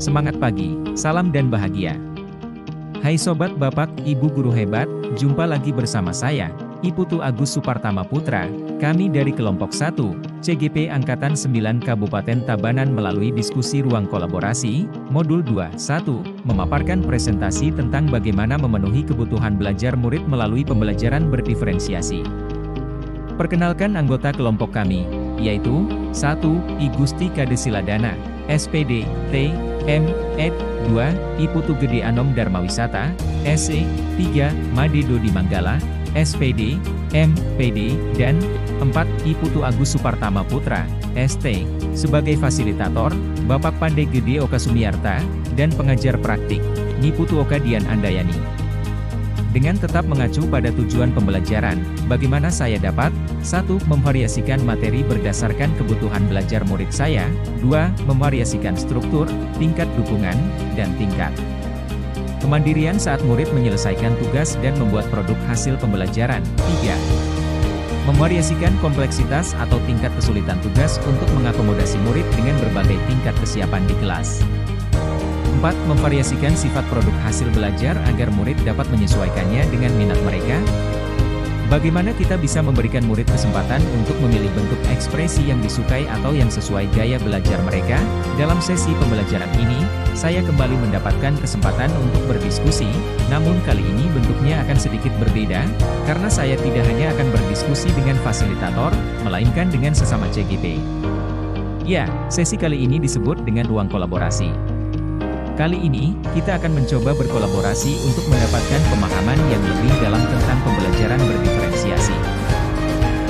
Semangat pagi, salam dan bahagia. Hai Sobat Bapak, Ibu Guru Hebat, jumpa lagi bersama saya, Iputu Agus Supartama Putra, kami dari kelompok 1, CGP Angkatan 9 Kabupaten Tabanan melalui diskusi ruang kolaborasi, Modul 2, 1, memaparkan presentasi tentang bagaimana memenuhi kebutuhan belajar murid melalui pembelajaran berdiferensiasi. Perkenalkan anggota kelompok kami, yaitu, 1. I Gusti Kadesiladana, SPD, T, M, Ed, 2. Iputu Gede Anom Darmawisata, SE, 3. Made Dodi Manggala, SPD, M, PD, dan 4. Iputu Agus Supartama Putra, ST, sebagai fasilitator, Bapak Pande Gede Oka Sumiarta, dan pengajar praktik, Niputu Oka Dian Andayani. Dengan tetap mengacu pada tujuan pembelajaran, bagaimana saya dapat 1. Memvariasikan materi berdasarkan kebutuhan belajar murid saya, 2. Memvariasikan struktur, tingkat dukungan, dan tingkat kemandirian saat murid menyelesaikan tugas dan membuat produk hasil pembelajaran, 3. Memvariasikan kompleksitas atau tingkat kesulitan tugas untuk mengakomodasi murid dengan berbagai tingkat kesiapan di kelas. 4. Memvariasikan sifat produk hasil belajar agar murid dapat menyesuaikannya dengan minat mereka. Bagaimana kita bisa memberikan murid kesempatan untuk memilih bentuk ekspresi yang disukai atau yang sesuai gaya belajar mereka? Dalam sesi pembelajaran ini, saya kembali mendapatkan kesempatan untuk berdiskusi, namun kali ini bentuknya akan sedikit berbeda, karena saya tidak hanya akan berdiskusi dengan fasilitator, melainkan dengan sesama CGP. Ya, sesi kali ini disebut dengan ruang kolaborasi. Kali ini, kita akan mencoba berkolaborasi untuk mendapatkan pemahaman yang lebih dalam tentang pembelajaran berdiferensiasi.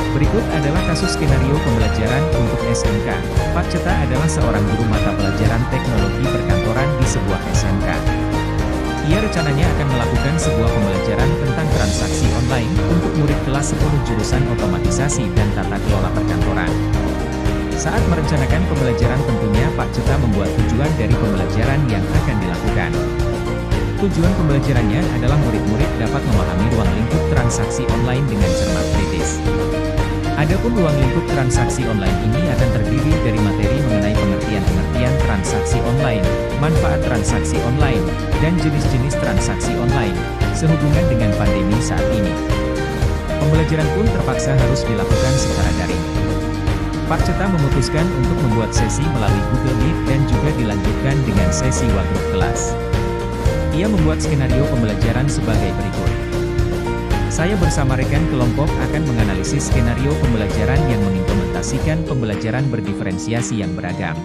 Berikut adalah kasus skenario pembelajaran untuk SMK. Pak Ceta adalah seorang guru mata pelajaran teknologi perkantoran di sebuah SMK. Ia rencananya akan melakukan sebuah pembelajaran tentang transaksi online untuk murid kelas 10 jurusan otomatisasi dan tata kelola perkantoran. Saat merencanakan pembelajaran tentunya Pak Ceta membuat tujuan dari pembelajaran yang akan dilakukan. Tujuan pembelajarannya adalah murid-murid dapat memahami ruang lingkup transaksi online dengan cermat kritis. Adapun ruang lingkup transaksi online ini akan terdiri dari materi mengenai pengertian-pengertian transaksi online, manfaat transaksi online, dan jenis-jenis transaksi online, sehubungan dengan pandemi saat ini. Pembelajaran pun terpaksa harus dilakukan secara daring. Pak Ceta memutuskan untuk membuat sesi melalui Google Meet dan juga dilanjutkan dengan sesi wardrobe kelas. Ia membuat skenario pembelajaran sebagai berikut. Saya bersama rekan kelompok akan menganalisis skenario pembelajaran yang mengimplementasikan pembelajaran berdiferensiasi yang beragam.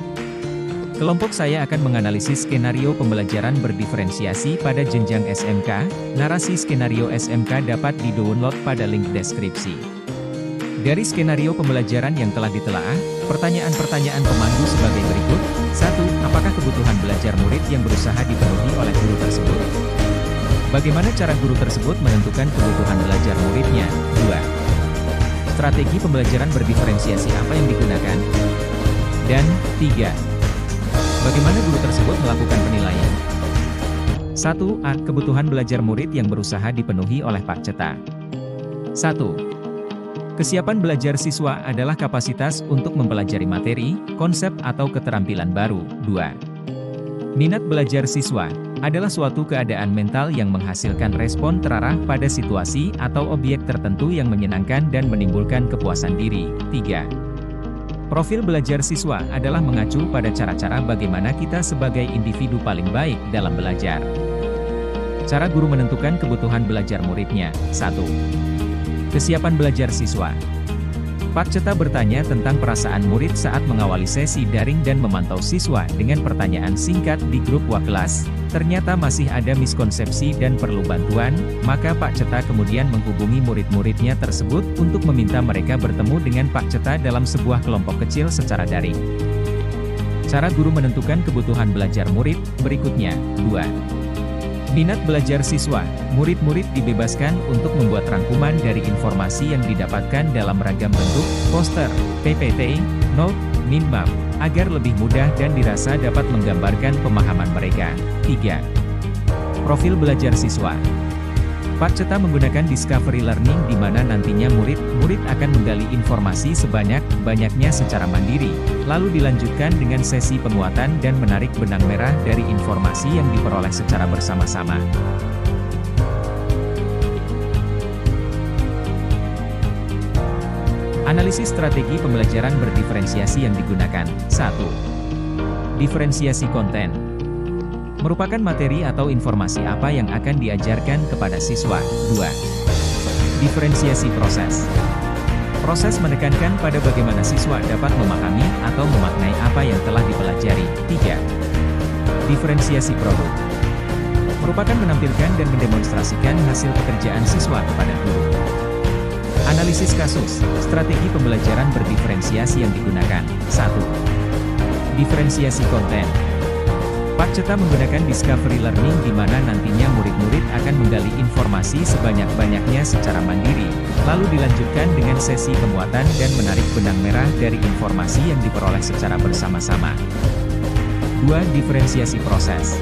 Kelompok saya akan menganalisis skenario pembelajaran berdiferensiasi pada jenjang SMK. Narasi skenario SMK dapat di-download pada link deskripsi. Dari skenario pembelajaran yang telah ditelaah, pertanyaan-pertanyaan pemandu sebagai berikut. 1. Apakah kebutuhan belajar murid yang berusaha dipenuhi oleh guru tersebut? Bagaimana cara guru tersebut menentukan kebutuhan belajar muridnya? 2. Strategi pembelajaran berdiferensiasi apa yang digunakan? Dan 3. Bagaimana guru tersebut melakukan penilaian? 1. Kebutuhan belajar murid yang berusaha dipenuhi oleh Pak Ceta. 1. Kesiapan belajar siswa adalah kapasitas untuk mempelajari materi, konsep atau keterampilan baru. 2. Minat belajar siswa adalah suatu keadaan mental yang menghasilkan respon terarah pada situasi atau objek tertentu yang menyenangkan dan menimbulkan kepuasan diri. 3. Profil belajar siswa adalah mengacu pada cara-cara bagaimana kita sebagai individu paling baik dalam belajar. Cara guru menentukan kebutuhan belajar muridnya. 1. Kesiapan belajar siswa. Pak Ceta bertanya tentang perasaan murid saat mengawali sesi daring dan memantau siswa dengan pertanyaan singkat di grup WA-kelas. Ternyata masih ada miskonsepsi dan perlu bantuan, maka Pak Ceta kemudian menghubungi murid-muridnya tersebut untuk meminta mereka bertemu dengan Pak Ceta dalam sebuah kelompok kecil secara daring. Cara guru menentukan kebutuhan belajar murid, berikutnya. 2. Minat belajar siswa, murid-murid dibebaskan untuk membuat rangkuman dari informasi yang didapatkan dalam ragam bentuk, poster, PPT, note, mind map, agar lebih mudah dan dirasa dapat menggambarkan pemahaman mereka. 3. Profil belajar siswa. Pak Ceta menggunakan Discovery Learning di mana nantinya murid-murid akan menggali informasi sebanyak-banyaknya secara mandiri, lalu dilanjutkan dengan sesi penguatan dan menarik benang merah dari informasi yang diperoleh secara bersama-sama. Analisis strategi pembelajaran berdiferensiasi yang digunakan. 1. Diferensiasi konten. Merupakan materi atau informasi apa yang akan diajarkan kepada siswa. 2. Diferensiasi proses. Proses menekankan pada bagaimana siswa dapat memahami atau memaknai apa yang telah dipelajari. 3. Diferensiasi produk. Merupakan menampilkan dan mendemonstrasikan hasil pekerjaan siswa kepada guru. Analisis kasus, strategi pembelajaran berdiferensiasi yang digunakan. 1. Diferensiasi konten. Pak Ceta menggunakan Discovery Learning di mana nantinya murid-murid akan menggali informasi sebanyak-banyaknya secara mandiri, lalu dilanjutkan dengan sesi penguatan dan menarik benang merah dari informasi yang diperoleh secara bersama-sama. 2. Diferensiasi proses.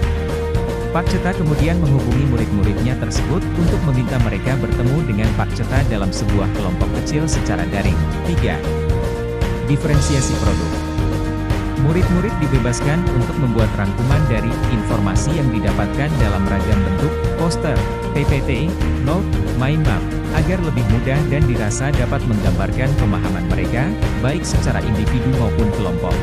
Pak Ceta kemudian menghubungi murid-muridnya tersebut untuk meminta mereka bertemu dengan Pak Ceta dalam sebuah kelompok kecil secara daring. 3. Diferensiasi produk. Murid-murid dibebaskan untuk membuat rangkuman dari informasi yang didapatkan dalam ragam bentuk, poster, PPT, note, mind map, agar lebih mudah dan dirasa dapat menggambarkan pemahaman mereka, baik secara individu maupun kelompok.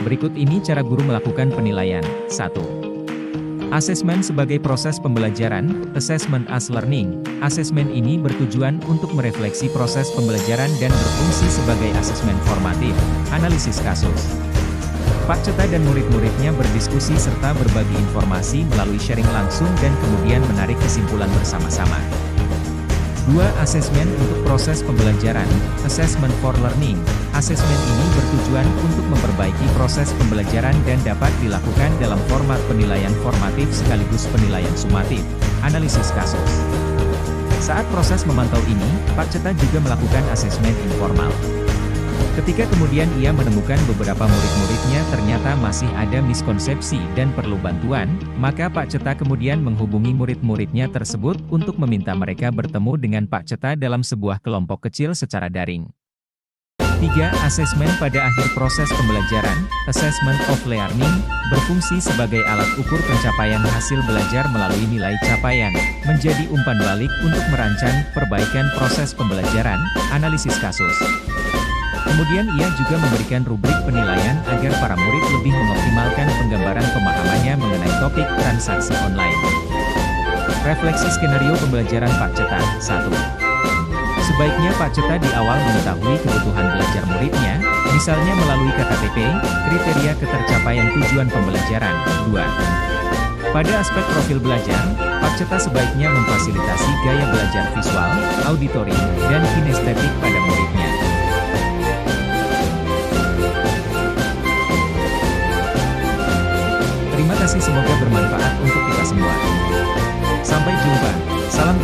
Berikut ini cara guru melakukan penilaian. 1. Asesmen sebagai proses pembelajaran, assessment as learning. Asesmen ini bertujuan untuk merefleksi proses pembelajaran dan berfungsi sebagai asesmen formatif, analisis kasus. Pak Ceta dan murid-muridnya berdiskusi serta berbagi informasi melalui sharing langsung dan kemudian menarik kesimpulan bersama-sama. 2. Asesmen untuk proses pembelajaran, assessment for learning. Asesmen ini bertujuan untuk memperbaiki proses pembelajaran dan dapat dilakukan dalam format penilaian formatif sekaligus penilaian sumatif, analisis kasus. Saat proses memantau ini, Pak Ceta juga melakukan asesmen informal. Ketika kemudian ia menemukan beberapa murid-muridnya ternyata masih ada miskonsepsi dan perlu bantuan, maka Pak Ceta kemudian menghubungi murid-muridnya tersebut untuk meminta mereka bertemu dengan Pak Ceta dalam sebuah kelompok kecil secara daring. 3. Asesmen pada akhir proses pembelajaran, assessment of learning, berfungsi sebagai alat ukur pencapaian hasil belajar melalui nilai capaian, menjadi umpan balik untuk merancang perbaikan proses pembelajaran, analisis kasus. Kemudian ia juga memberikan rubrik penilaian agar para murid lebih mengoptimalkan penggambaran pemahamannya mengenai topik transaksi online. Refleksi skenario pembelajaran Pak Ceta. 1. Sebaiknya Pak Ceta di awal mengetahui kebutuhan belajar muridnya, misalnya melalui KTP, kriteria ketercapaian tujuan pembelajaran. 2. Pada aspek profil belajar, Pak Ceta sebaiknya memfasilitasi gaya belajar visual, auditori, dan kinestetik pada muridnya. Terima kasih, semoga bermanfaat untuk kita semua. Sampai jumpa. Salam